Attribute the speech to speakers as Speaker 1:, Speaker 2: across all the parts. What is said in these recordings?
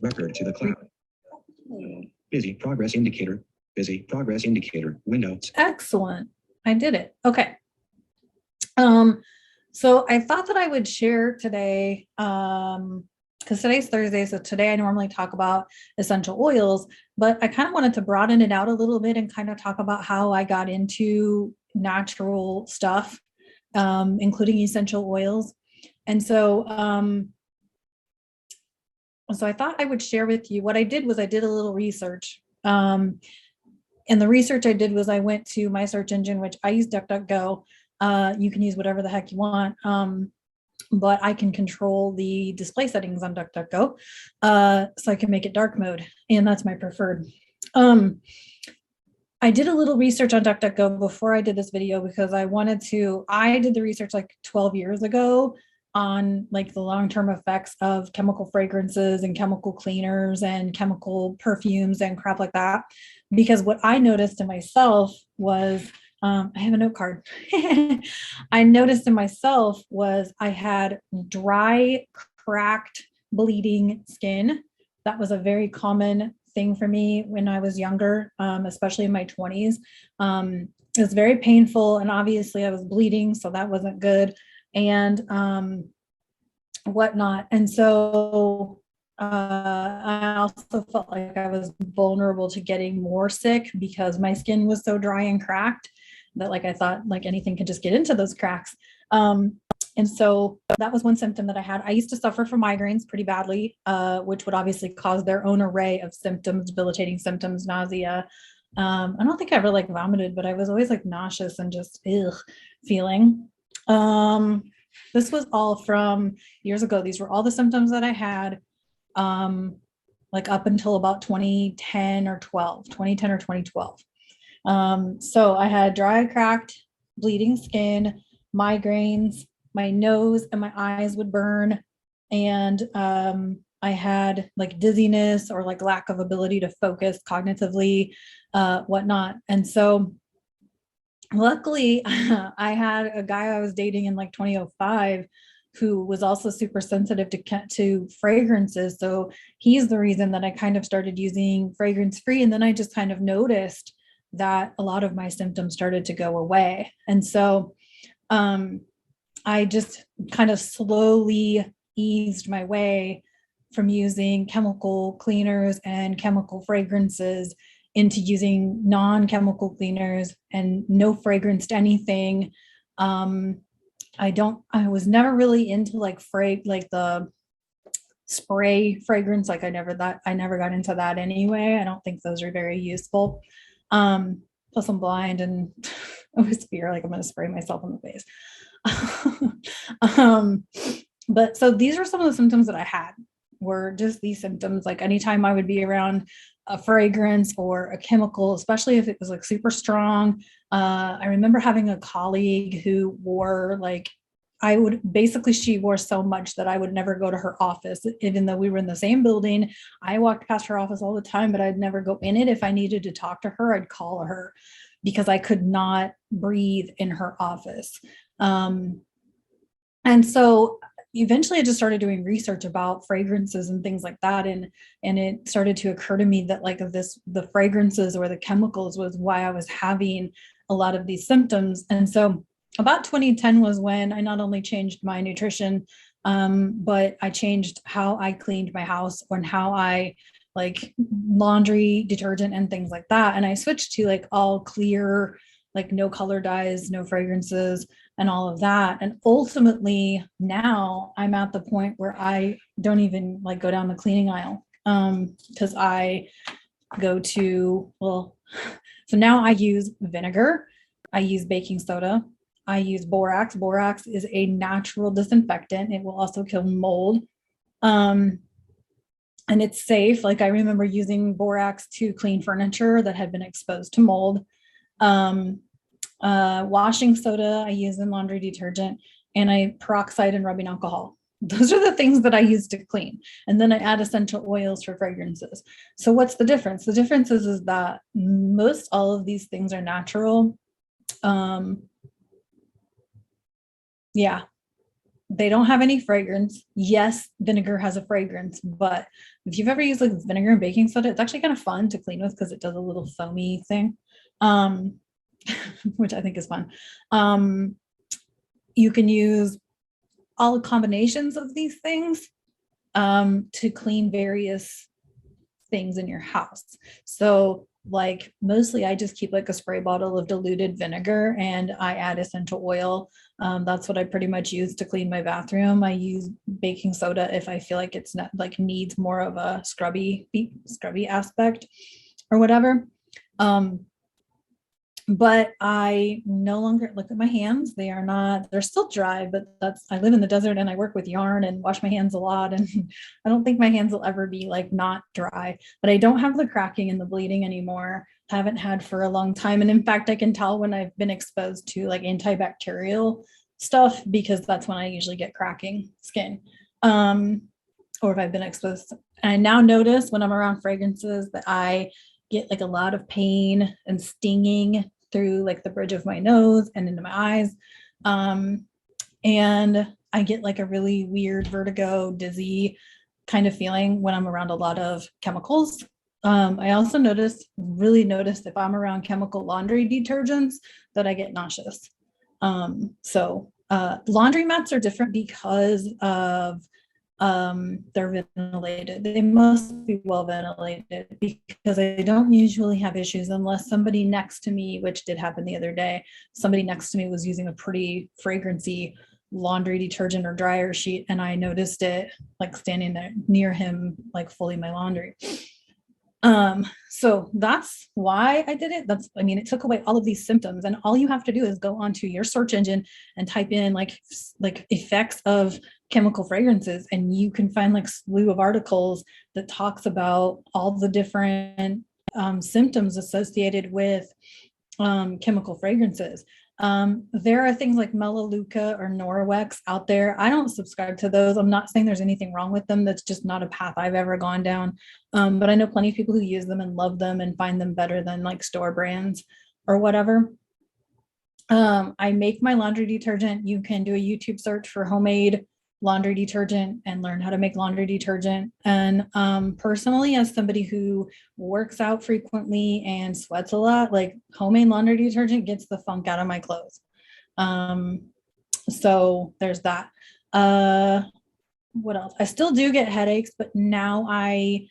Speaker 1: record to the cloud. Busy progress indicator. Busy progress indicator. Window.
Speaker 2: Excellent. I did it. Okay. So I thought that I would share today, because today's Thursday, so today I normally talk about essential oils, but I kind of wanted to broaden it out a little bit and kind of talk about how I got into natural stuff, including essential oils. And so, so I thought I would share with you what I did was I did a little research. And the research I did was I went to my search engine, which I use DuckDuckGo. You can use whatever the heck you want. But I can control the display settings on DuckDuckGo, so I can make it dark mode, and that's my preferred. I did a little research on DuckDuckGo before I did this video because I did the research like 12 years ago on like the long-term effects of chemical fragrances and chemical cleaners and chemical perfumes and crap like that. Because what I noticed in myself was, I have a note card. I noticed in myself was I had dry, cracked, bleeding skin. That was a very common thing for me when I was younger, especially in my 20s. It was very painful, and obviously I was bleeding, so that wasn't good, and whatnot. And so I also felt like I was vulnerable to getting more sick because my skin was so dry and cracked that like I thought like anything could just get into those cracks. And so that was one symptom that I had. I used to suffer from migraines pretty badly, which would obviously cause their own array of symptoms, debilitating symptoms, nausea. I don't think I ever like vomited, but I was always like nauseous and just feeling. This was all from years ago. These were all the symptoms that I had, like up until about 2010 or 2012. So I had dry, cracked, bleeding skin, migraines, my nose and my eyes would burn, and I had like dizziness or like lack of ability to focus cognitively, whatnot. And so luckily I had a guy I was dating in like 2005 who was also super sensitive to fragrances. So he's the reason that I kind of started using fragrance free. And then I just kind of noticed that a lot of my symptoms started to go away. And so I just kind of slowly eased my way from using chemical cleaners and chemical fragrances into using non-chemical cleaners and no fragranced anything. I was never really into like the spray fragrance. Like I never got into that anyway. I don't think those are very useful. Plus I'm blind and I always fear like I'm going to spray myself in the face. But so these were some of the symptoms that I had, were just these symptoms. Like anytime I would be around a fragrance or a chemical, especially if it was like super strong. I remember having a colleague who wore like, she wore so much that I would never go to her office, even though we were in the same building. I walked past her office all the time, but I'd never go in it. If I needed to talk to her, I'd call her because I could not breathe in her office. And so eventually I just started doing research about fragrances and things like that. And it started to occur to me that like the fragrances or the chemicals was why I was having a lot of these symptoms. And so about 2010 was when I not only changed my nutrition, but I changed how I cleaned my house and how I like laundry detergent and things like that. And I switched to like all clear, like no color dyes, no fragrances and all of that. And ultimately now I'm at the point where I don't even like go down the cleaning aisle, because I go to, so now I use vinegar, I use baking soda, I use borax. Borax is a natural disinfectant. It will also kill mold. And it's safe. Like I remember using borax to clean furniture that had been exposed to mold. Washing soda I use in laundry detergent, and peroxide and rubbing alcohol. Those are the things that I use to clean. And then I add essential oils for fragrances. So what's the difference? The difference is that most all of these things are natural. Yeah. they don't have any fragrance. Yes, vinegar has a fragrance, but if you've ever used like vinegar and baking soda, it's actually kind of fun to clean with because it does a little foamy thing, which I think is fun. You can use all combinations of these things to clean various things in your house. So like mostly I just keep like a spray bottle of diluted vinegar and I add essential oil. That's what I pretty much use to clean my bathroom. I use baking soda if I feel like it's not like needs more of a scrubby aspect or whatever. But I no longer look at my hands. They're still dry, but I live in the desert and I work with yarn and wash my hands a lot. And I don't think my hands will ever be like not dry, but I don't have the cracking and the bleeding anymore. Haven't had for a long time. And in fact, I can tell when I've been exposed to like antibacterial stuff, because that's when I usually get cracking skin. Or if I've been exposed. And I now notice when I'm around fragrances that I get like a lot of pain and stinging through like the bridge of my nose and into my eyes. And I get like a really weird vertigo, dizzy kind of feeling when I'm around a lot of chemicals. I also really noticed if I'm around chemical laundry detergents that I get nauseous. Laundry mats are different because of they're ventilated. They must be well ventilated because I don't usually have issues unless somebody next to me, which did happen the other day, somebody next to me was using a pretty fragrancy laundry detergent or dryer sheet, and I noticed it like standing there near him, like fully my laundry. So that's why I did it. It took away all of these symptoms, and all you have to do is go onto your search engine and type in like effects of chemical fragrances, and you can find like slew of articles that talks about all the different symptoms associated with chemical fragrances. There are things like Melaleuca or Norwex out there. I don't subscribe to those. I'm not saying there's anything wrong with them. That's just not a path I've ever gone down. But I know plenty of people who use them and love them and find them better than like store brands or whatever. I make my laundry detergent. You can do a YouTube search for homemade laundry detergent and learn how to make laundry detergent. And personally, as somebody who works out frequently and sweats a lot, like homemade laundry detergent gets the funk out of my clothes. So there's that. What else? I still do get headaches, but now I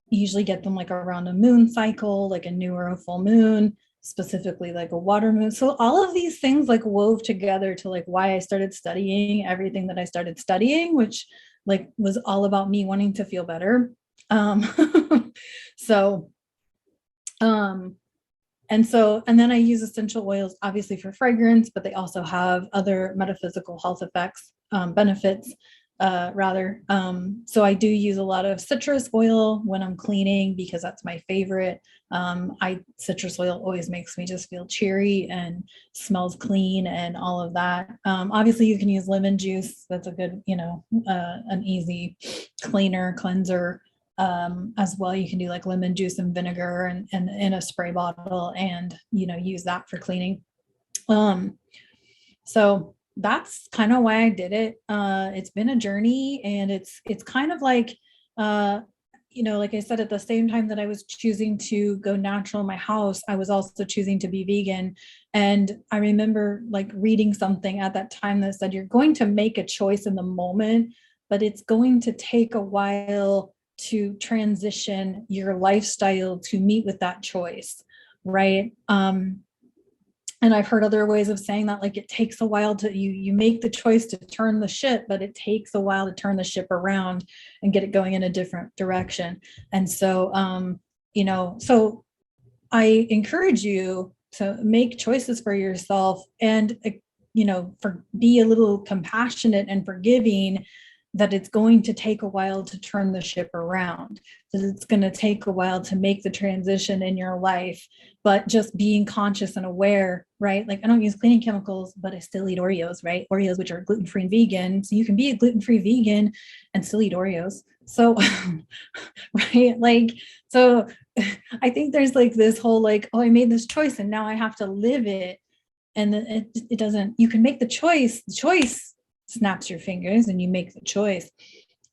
Speaker 2: usually get them like around a moon cycle, like a new or a full moon, specifically like a water moon. So all of these things like wove together to like why I started studying everything that I started studying, which like was all about me wanting to feel better. And then I use essential oils obviously for fragrance, but they also have other metaphysical health effects, benefits. So I do use a lot of citrus oil when I'm cleaning because that's my favorite. Citrus oil always makes me just feel cheery and smells clean and all of that. Obviously you can use lemon juice. That's a good, an easy cleanser. As well, you can do like lemon juice and vinegar and in a spray bottle and, use that for cleaning. So that's kind of why I did it. It's been a journey, and it's kind of like, like I said, at the same time that I was choosing to go natural in my house, I was also choosing to be vegan. And I remember like reading something at that time that said, you're going to make a choice in the moment, but it's going to take a while to transition your lifestyle to meet with that choice. Right. And I've heard other ways of saying that, like it takes a while to you make the choice to turn the ship, but it takes a while to turn the ship around and get it going in a different direction. And so, so I encourage you to make choices for yourself and, be a little compassionate and forgiving that it's going to take a while to turn the ship around, that it's going to take a while to make the transition in your life, but just being conscious and aware, right? Like I don't use cleaning chemicals, but I still eat Oreos, right? Oreos, which are gluten-free and vegan. So you can be a gluten-free vegan and still eat Oreos. So, right. Like, so I think there's like this whole, like, oh, I made this choice and now I have to live it. And it doesn't, you can make the choice snaps your fingers and you make the choice.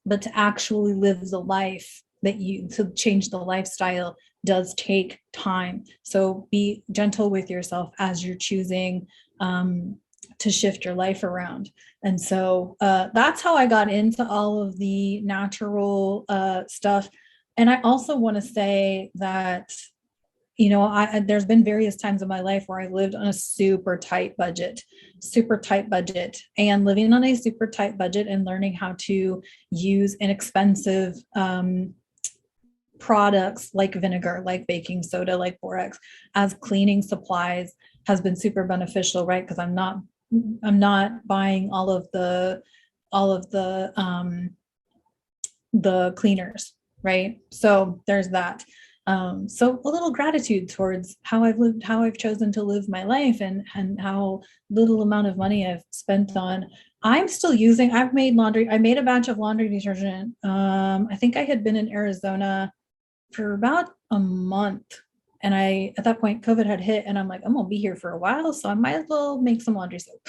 Speaker 2: But to actually live the life to change the lifestyle does take time. So be gentle with yourself as you're choosing to shift your life around. And so that's how I got into all of the natural stuff. And I also want to say that, there's been various times in my life where I lived on a super tight budget, and living on a super tight budget and learning how to use inexpensive products like vinegar, like baking soda, like borax as cleaning supplies has been super beneficial, right? Because I'm not buying all of the cleaners, right? So there's that. So a little gratitude towards how I've chosen to live my life, and how little amount of money I've spent on. I've made laundry. I made a batch of laundry detergent. I think I had been in Arizona for about a month. And at that point, COVID had hit, and I'm like, I'm gonna be here for a while, so I might as well make some laundry soap.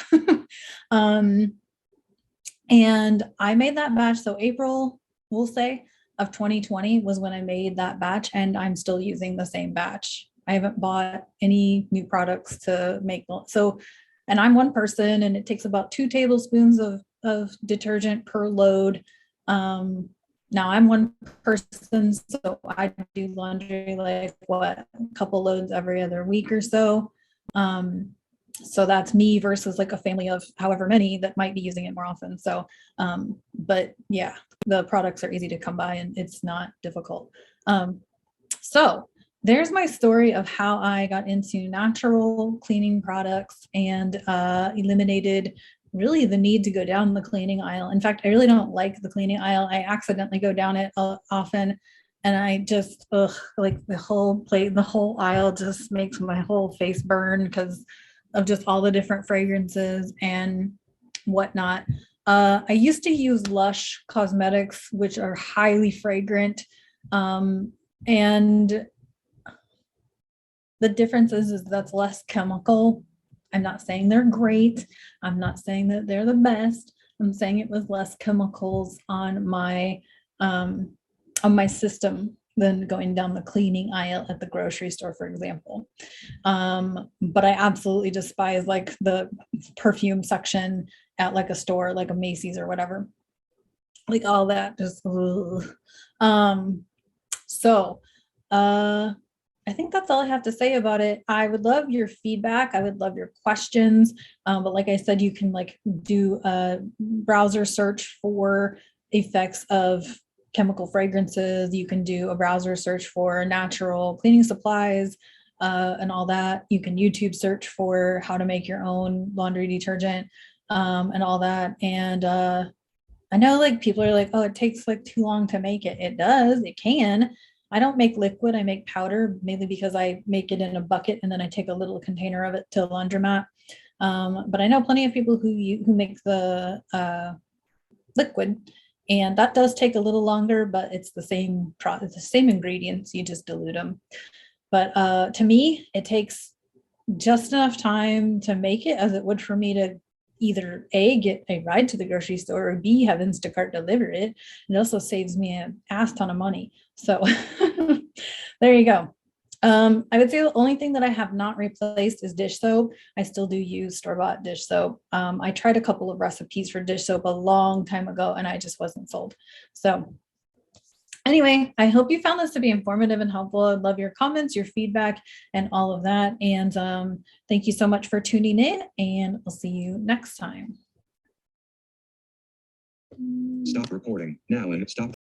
Speaker 2: And I made that batch. So April, we'll say, of 2020 was when I made that batch, and I'm still using the same batch. I haven't bought any new products to make. So, and I'm one person, and it takes about 2 tablespoons of detergent per load. Now I'm one person, so I do laundry like a couple loads every other week or so. So that's me versus like a family of however many that might be using it more often. So, but yeah, the products are easy to come by and it's not difficult. So there's my story of how I got into natural cleaning products and eliminated really the need to go down the cleaning aisle. In fact, I really don't like the cleaning aisle. I accidentally go down it often, and I just like the whole aisle just makes my whole face burn because of just all the different fragrances and whatnot. I used to use Lush cosmetics, which are highly fragrant, and the difference is that's less chemical. I'm not saying they're great. I'm not saying that they're the best. I'm saying it was less chemicals on my system than going down the cleaning aisle at the grocery store, for example. But I absolutely despise like the perfume section at like a store, like a Macy's or whatever. Like all that just, I think that's all I have to say about it. I would love your feedback. I would love your questions. But like I said, you can like do a browser search for effects of chemical fragrances. You can do a browser search for natural cleaning supplies and all that. You can YouTube search for how to make your own laundry detergent and all that. And I know like people are like, oh, it takes like too long to make it. It does. It can. I don't make liquid. I make powder, mainly because I make it in a bucket and then I take a little container of it to a laundromat. But I know plenty of people who make the liquid, and that does take a little longer, but it's the same it's the same ingredients. You just dilute them. But to me, it takes just enough time to make it as it would for me to either A, get a ride to the grocery store, or B, have Instacart deliver it. It also saves me an ass ton of money. So there you go. I would say the only thing that I have not replaced is dish soap. I still do use store-bought dish soap. I tried a couple of recipes for dish soap a long time ago and I just wasn't sold. So anyway, I hope you found this to be informative and helpful. I'd love your comments, your feedback, and all of that. And thank you so much for tuning in, and I'll see you next time.
Speaker 1: Stop recording now and stop.